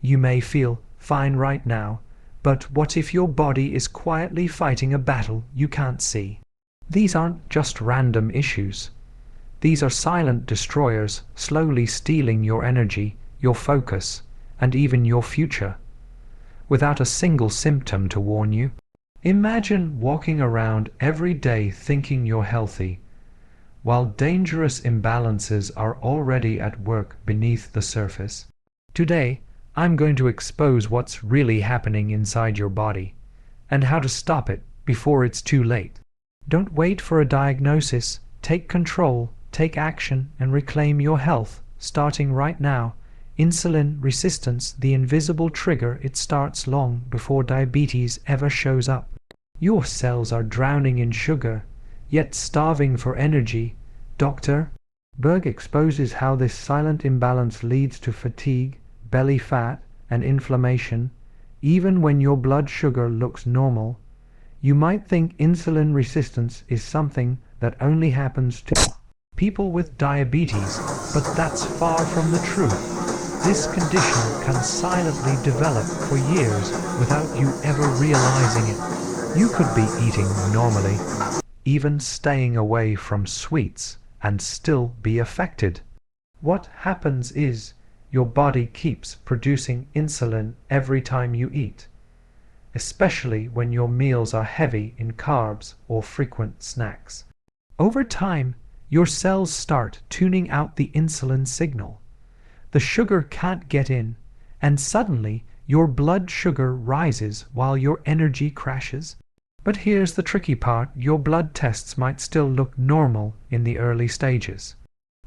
You may feel fine right now, but what if your body is quietly fighting a battle you can't see? These aren't just random issues. These are silent destroyers slowly stealing your energy, your focus, and even your future, without a single symptom to warn you. Imagine walking around every day thinking you're healthy, while dangerous imbalances are already at work beneath the surface. Today, I'm going to expose what's really happening inside your body, and how to stop it before it's too late. Don't wait for a diagnosis. Take control, take action, and reclaim your health, starting right now. Insulin resistance, the invisible trigger, it starts long before diabetes ever shows up. Your cells are drowning in sugar, yet starving for energy. Dr. Berg exposes how this silent imbalance leads to fatigue, belly fat, and inflammation, even when your blood sugar looks normal. You might think insulin resistance is something that only happens to people with diabetes, but that's far from the truth. This condition can silently develop for years without you ever realizing it. You could be eating normally, even staying away from sweets, and still be affected. What happens is your body keeps producing insulin every time you eat, especially when your meals are heavy in carbs or frequent snacks. Over time, your cells start tuning out the insulin signal. The sugar can't get in, and suddenly your blood sugar rises while your energy crashes. But here's the tricky part: your blood tests might still look normal in the early stages.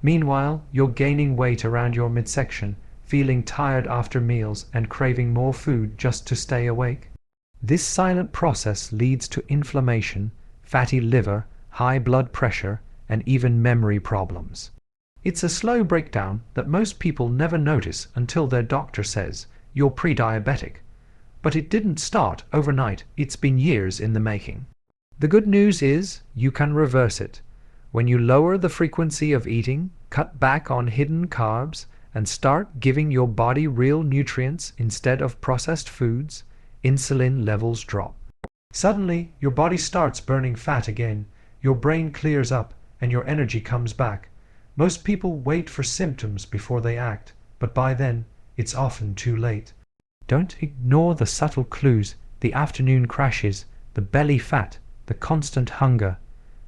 Meanwhile, you're gaining weight around your midsection, feeling tired after meals and craving more food just to stay awake. This silent process leads to inflammation, fatty liver, high blood pressure, and even memory problems. It's a slow breakdown that most people never notice until their doctor says, "You're pre-diabetic." But it didn't start overnight. It's been years in the making. The good news is you can reverse it. When you lower the frequency of eating, cut back on hidden carbs, and start giving your body real nutrients instead of processed foods, insulin levels drop. Suddenly, your body starts burning fat again, your brain clears up, and your energy comes back. Most people wait for symptoms before they act, but by then, it's often too late. Don't ignore the subtle clues, the afternoon crashes, the belly fat, the constant hunger.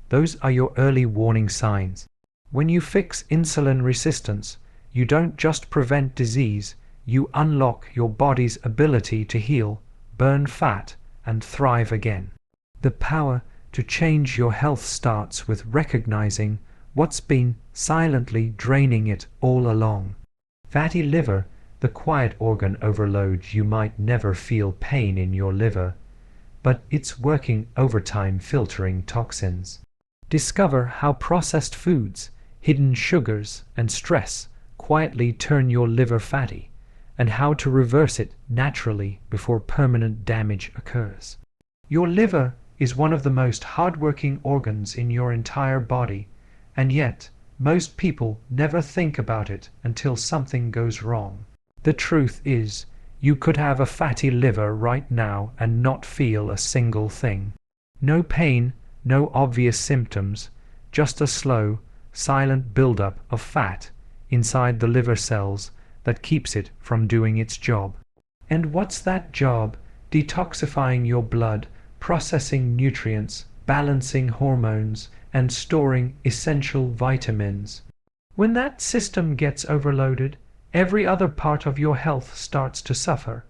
Those are your early warning signs. When you fix insulin resistance, you don't just prevent disease, you unlock your body's ability to heal, burn fat, and thrive again. The power to change your health starts with recognizing what's been silently draining it all along. Fatty liver, the quiet organ overload. You might never feel pain in your liver, but it's working overtime filtering toxins. Discover how processed foods, hidden sugars, and stress quietly turn your liver fatty, and how to reverse it naturally before permanent damage occurs. Your liver is one of the most hardworking organs in your entire body, and yet most people never think about it until something goes wrong. The truth is, you could have a fatty liver right now and not feel a single thing. No pain, no obvious symptoms, just a slow, silent buildup of fat inside the liver cells that keeps it from doing its job. And what's that job? Detoxifying your blood, processing nutrients, balancing hormones, and storing essential vitamins. When that system gets overloaded, every other part of your health starts to suffer.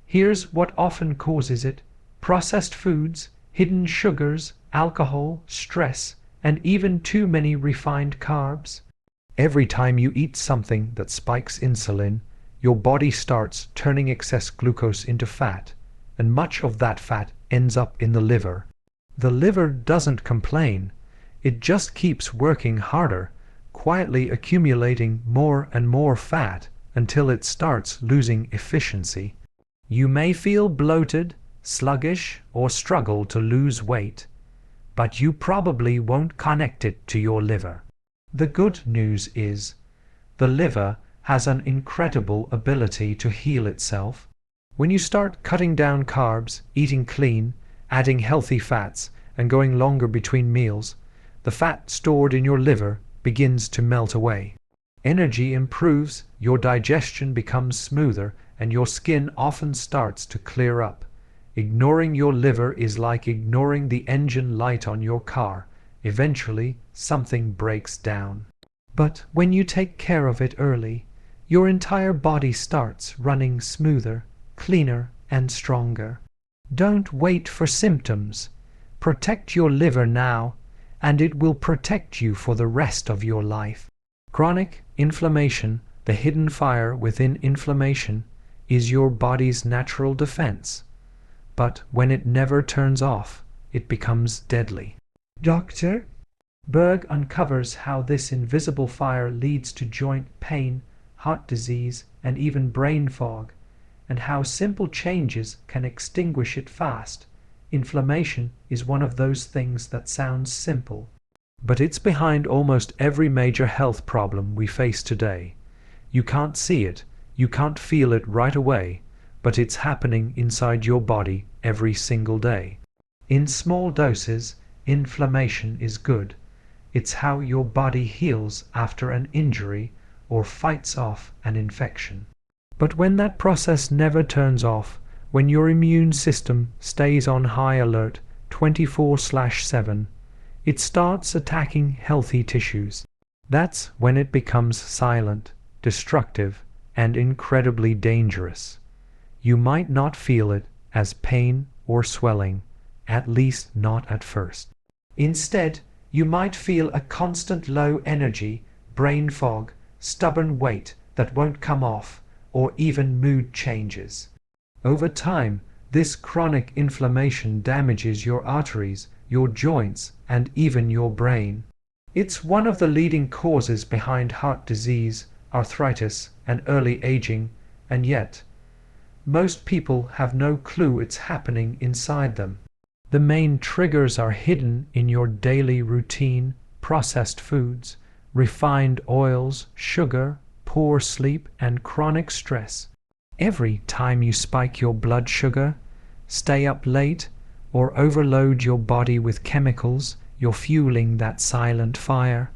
Here's what often causes it: processed foods, hidden sugars, alcohol, stress, and even too many refined carbs. Every time you eat something that spikes insulin, your body starts turning excess glucose into fat, and much of that fat ends up in the liver. The liver doesn't complain. It just keeps working harder, quietly accumulating more and more fat until it starts losing efficiency. You may feel bloated, sluggish, or struggle to lose weight, but you probably won't connect it to your liver. The good news is, the liver has an incredible ability to heal itself. When you start cutting down carbs, eating clean, adding healthy fats, and going longer between meals, the fat stored in your liver begins to melt away. Energy improves, your digestion becomes smoother, and your skin often starts to clear up. Ignoring your liver is like ignoring the engine light on your car. Eventually, something breaks down. But when you take care of it early, your entire body starts running smoother, cleaner, and stronger. Don't wait for symptoms. Protect your liver now, and it will protect you for the rest of your life. Chronic inflammation, the hidden fire within inflammation, is your body's natural defense. But when it never turns off, it becomes deadly. Dr. Berg uncovers how this invisible fire leads to joint pain, heart disease, and even brain fog, and how simple changes can extinguish it fast. Inflammation is one of those things that sounds simple, but it's behind almost every major health problem we face today. You can't see it, you can't feel it right away, but it's happening inside your body every single day. In small doses, inflammation is good. It's how your body heals after an injury or fights off an infection. But when that process never turns off, when your immune system stays on high alert 24/7, it starts attacking healthy tissues. That's when it becomes silent, destructive, and incredibly dangerous. You might not feel it as pain or swelling, at least not at first. Instead, you might feel a constant low energy, brain fog, stubborn weight that won't come off, or even mood changes. Over time, this chronic inflammation damages your arteries, your joints, and even your brain. It's one of the leading causes behind heart disease, arthritis, and early aging, and yet, most people have no clue it's happening inside them. The main triggers are hidden in your daily routine: processed foods, refined oils, sugar, poor sleep, and chronic stress. Every time you spike your blood sugar, stay up late, or overload your body with chemicals, you're fueling that silent fire.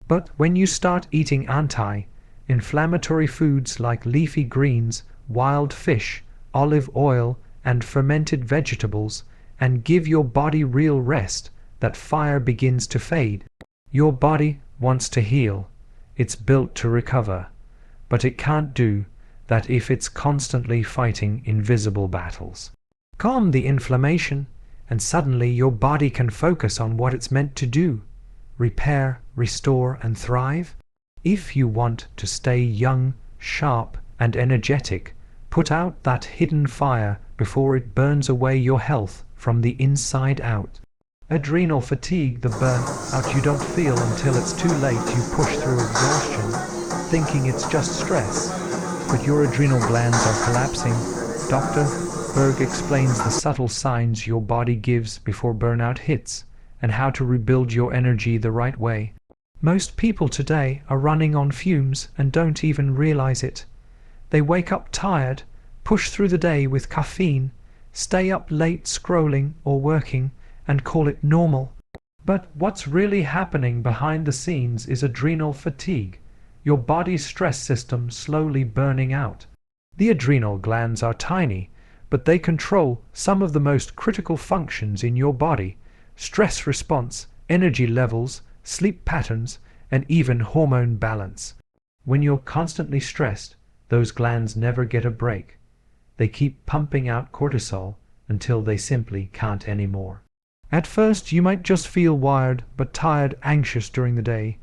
But when you start eating anti-inflammatory foods like leafy greens, wild fish, olive oil, and fermented vegetables, and give your body real rest, that fire begins to fade. Your body wants to heal. It's built to recover. But it can't do that if it's constantly fighting invisible battles. Calm the inflammation, and suddenly your body can focus on what it's meant to do: repair, restore, and thrive. If you want to stay young, sharp, and energetic, put out that hidden fire before it burns away your health from the inside out. Adrenal fatigue, the burnout you don't feel until it's too late. You push through exhaustion, thinking it's just stress, but your adrenal glands are collapsing. Dr. Berg explains the subtle signs your body gives before burnout hits, and how to rebuild your energy the right way. Most people today are running on fumes and don't even realize it. They wake up tired, push through the day with caffeine, stay up late scrolling or working, and call it normal. But what's really happening behind the scenes is adrenal fatigue, your body's stress system slowly burning out. The adrenal glands are tiny, but they control some of the most critical functions in your body: stress response, energy levels, sleep patterns, and even hormone balance. When you're constantly stressed, those glands never get a break. They keep pumping out cortisol until they simply can't anymore. At first, you might just feel wired, but tired, anxious during the day,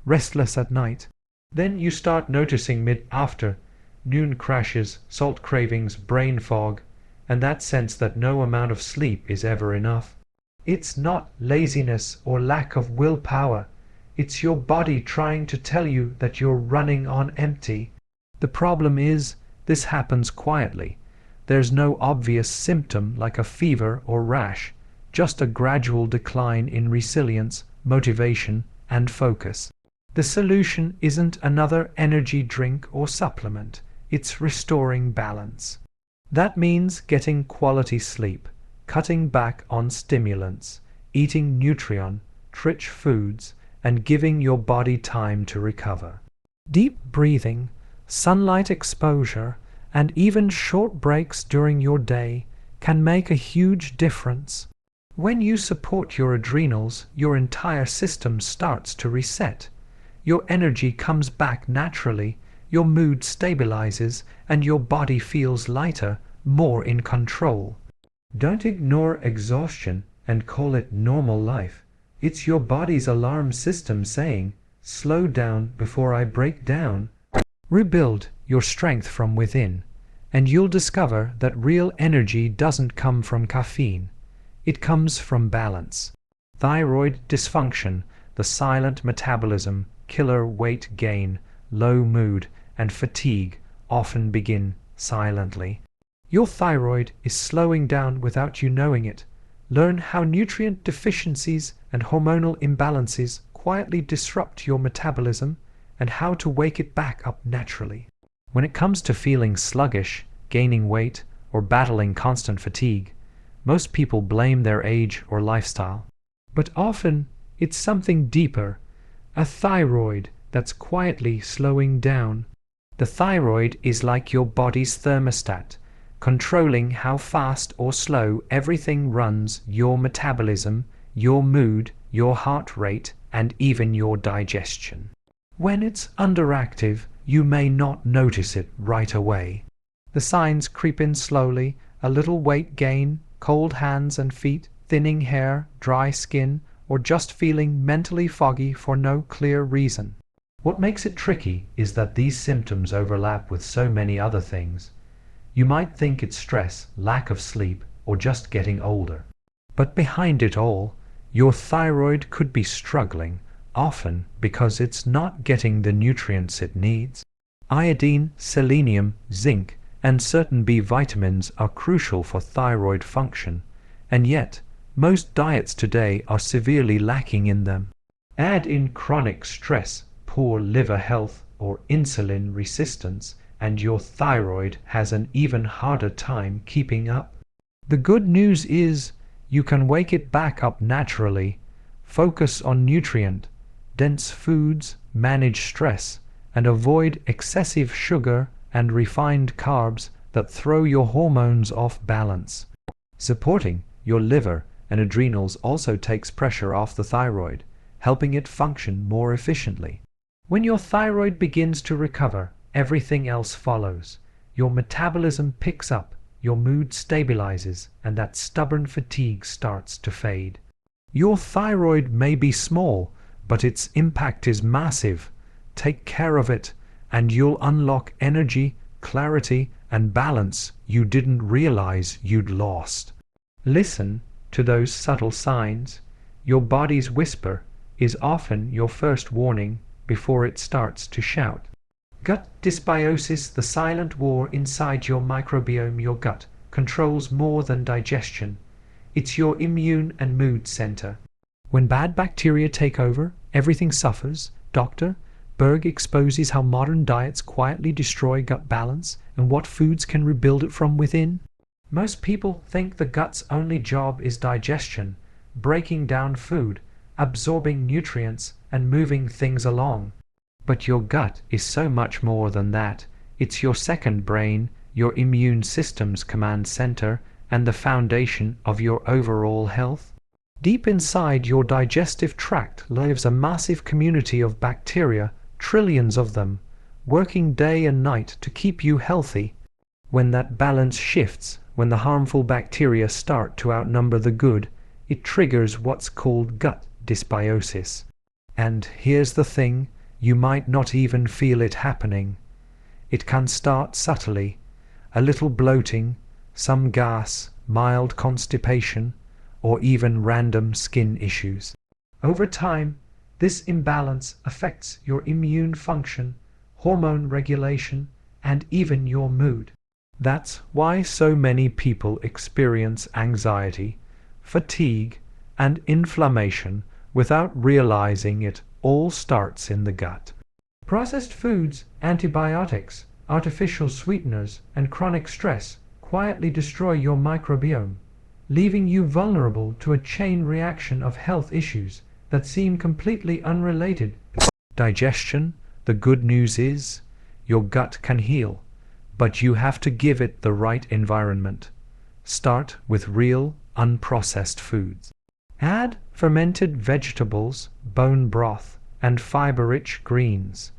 restless at night. Then you start noticing mid-afternoon crashes, salt cravings, brain fog, and that sense that no amount of sleep is ever enough. It's not laziness or lack of willpower. It's your body trying to tell you that you're running on empty. The problem is, this happens quietly. There's no obvious symptom like a fever or rash, just a gradual decline in resilience, motivation, and focus. The solution isn't another energy drink or supplement, it's restoring balance. That means getting quality sleep, cutting back on stimulants, eating nutrient-rich foods, and giving your body time to recover. Deep breathing, sunlight exposure, and even short breaks during your day can make a huge difference. When you support your adrenals, your entire system starts to reset. Your energy comes back naturally, your mood stabilizes, and your body feels lighter, more in control. Don't ignore exhaustion and call it normal life. It's your body's alarm system saying, "Slow down before I break down." Rebuild your strength from within, and you'll discover that real energy doesn't come from caffeine. It comes from balance. Thyroid dysfunction, the silent metabolism, killer weight gain, low mood, and fatigue often begin silently. Your thyroid is slowing down without you knowing it. Learn how nutrient deficiencies and hormonal imbalances quietly disrupt your metabolism and how to wake it back up naturally. When it comes to feeling sluggish, gaining weight, or battling constant fatigue, most people blame their age or lifestyle. But often it's something deeper, a thyroid that's quietly slowing down. The thyroid is like your body's thermostat, controlling how fast or slow everything runs: your metabolism, your mood, your heart rate, and even your digestion. When it's underactive, you may not notice it right away. The signs creep in slowly: a little weight gain, cold hands and feet, thinning hair, dry skin, or just feeling mentally foggy for no clear reason. What makes it tricky is that these symptoms overlap with so many other things. You might think it's stress, lack of sleep, or just getting older. But behind it all, your thyroid could be struggling, often because it's not getting the nutrients it needs. Iodine, selenium, zinc, and certain B vitamins are crucial for thyroid function, and yet most diets today are severely lacking in them. Add in chronic stress, poor liver health, or insulin resistance, and your thyroid has an even harder time keeping up. The good news is you can wake it back up naturally. Focus on nutrient-dense foods, manage stress, and avoid excessive sugar and refined carbs that throw your hormones off balance. Supporting your liver and adrenals also takes pressure off the thyroid, helping it function more efficiently. When your thyroid begins to recover, everything else follows. Your metabolism picks up, your mood stabilizes, and that stubborn fatigue starts to fade. Your thyroid may be small, but its impact is massive. Take care of it, and you'll unlock energy, clarity, and balance you didn't realize you'd lost. Listen to those subtle signs. Your body's whisper is often your first warning before it starts to shout. Gut dysbiosis, the silent war inside your microbiome. Your gut controls more than digestion. It's your immune and mood center. When bad bacteria take over, everything suffers. Dr. Berg exposes how modern diets quietly destroy gut balance and what foods can rebuild it from within. Most people think the gut's only job is digestion, breaking down food, absorbing nutrients, and moving things along. But your gut is so much more than that. It's your second brain, your immune system's command center, and the foundation of your overall health. Deep inside your digestive tract lives a massive community of bacteria, trillions of them, working day and night to keep you healthy. When that balance shifts, when the harmful bacteria start to outnumber the good, it triggers what's called gut dysbiosis. And here's the thing, you might not even feel it happening. It can start subtly, a little bloating, some gas, mild constipation, or even random skin issues. Over time, this imbalance affects your immune function, hormone regulation, and even your mood. That's why so many people experience anxiety, fatigue, and inflammation without realizing it all starts in the gut. Processed foods, antibiotics, artificial sweeteners, and chronic stress quietly destroy your microbiome, leaving you vulnerable to a chain reaction of health issues that seem completely unrelated. Digestion, the good news is, your gut can heal, but you have to give it the right environment. Start with real, unprocessed foods. Add fermented vegetables, bone broth, and fiber-rich greens.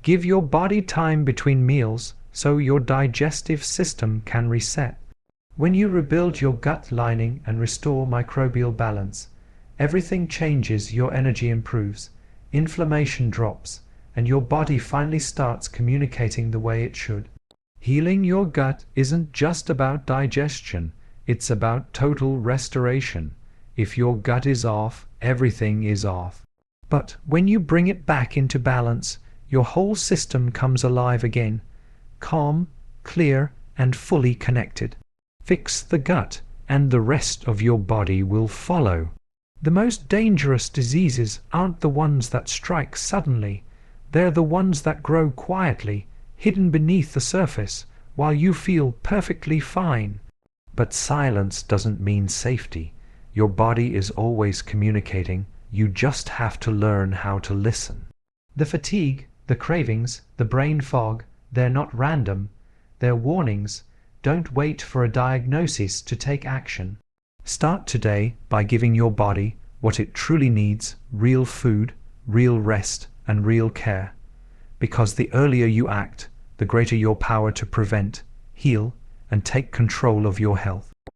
Give your body time between meals so your digestive system can reset. When you rebuild your gut lining and restore microbial balance, everything changes, your energy improves, inflammation drops, and your body finally starts communicating the way it should. Healing your gut isn't just about digestion, it's about total restoration. If your gut is off, everything is off. But when you bring it back into balance, your whole system comes alive again, calm, clear, and fully connected. Fix the gut, and the rest of your body will follow. The most dangerous diseases aren't the ones that strike suddenly. They're the ones that grow quietly, hidden beneath the surface, while you feel perfectly fine. But silence doesn't mean safety. Your body is always communicating. You just have to learn how to listen. The fatigue, the cravings, the brain fog, they're not random. They're warnings. Don't wait for a diagnosis to take action. Start today by giving your body what it truly needs: real food, real rest, and real care. Because the earlier you act, the greater your power to prevent, heal, and take control of your health.